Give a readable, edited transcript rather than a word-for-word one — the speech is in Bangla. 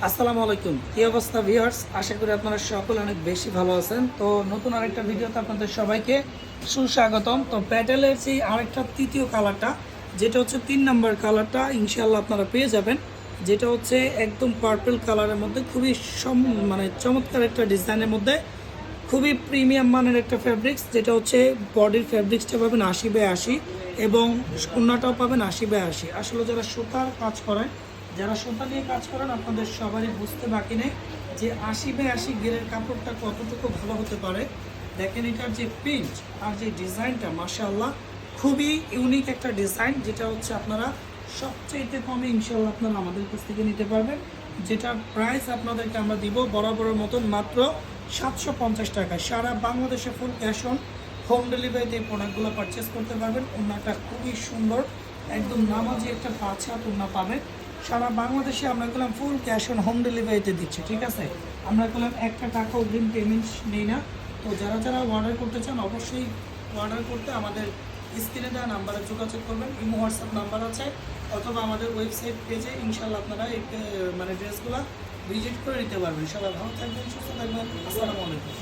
আসসালামু আলাইকুম, কি অবস্থা ভিউয়ার্স? আশা করি আপনারা সকলে অনেক বেশি ভালো আছেন। তো নতুন আরেকটা ভিডিওতে আপনাদের সবাইকে সুস্বাগতম। তো প্যাটেলের যে আরেকটা তৃতীয় কালারটা, যেটা হচ্ছে 3 নাম্বার কালারটা, ইনশাআল্লাহ আপনারা পেয়ে যাবেন। যেটা হচ্ছে একদম পার্পল কালারের মধ্যে খুবই মানে চমৎকার একটা ডিজাইনের মধ্যে খুবই প্রিমিয়াম মানের একটা ফ্যাব্রিক্স, যেটা হচ্ছে বডির ফ্যাব্রিক্সটা পাবেন 80/80 এবং ওড়নাটাও পাবেন 80/80। আসলে যারা সুতার কাজ করেন, যারা সুতা নিয়ে কাজ করেন, আপনাদের সবারই বুঝতে বাকি নেই যে 80/80 গেরের কাপড়টা কতটুকু ভালো হতে পারে। দেখেন এটার যে প্রিন্ট আর যে ডিজাইনটা, মাশাআল্লাহ খুবই ইউনিক একটা ডিজাইন, যেটা হচ্ছে আপনারা সবচেয়ে কমে ইনশাআল্লাহ আপনারা আমাদের কাছ থেকে নিতে পারবেন। যেটার প্রাইস আপনাদেরকে আমরা দিব বরাবরের মতন মাত্র 750 টাকা। সারা বাংলাদেশে ফুল ক্যাশ অন হোম ডেলিভারিতে এই প্রোডাক্টগুলো পারচেস করতে পারবেন। ওড়নাটা খুবই সুন্দর, একদম নামাজি একটা 5 হাত ওড়না পাবেন। সারা বাংলাদেশে আমরা করলাম ফুল ক্যাশ অন হোম ডেলিভারিতে দিচ্ছি, ঠিক আছে? আমরা করলাম একটা টাকা অগ্রিম পেমেন্ট নেই না। তো যারা যারা অর্ডার করতে চান, অবশ্যই অর্ডার করতে আমাদের স্ক্রিনে দেওয়া নাম্বারে যোগাযোগ করবেন। ইমো হোয়াটসঅ্যাপ নাম্বার আছে, অথবা আমাদের ওয়েবসাইট পেজে ইনশাআল্লাহ আপনারা এই ড্রেসগুলো ভিজিট করে নিতে পারবেন। সবাই ভালো থাকবেন, সুস্থ থাকবেন। আসসালামু আলাইকুম।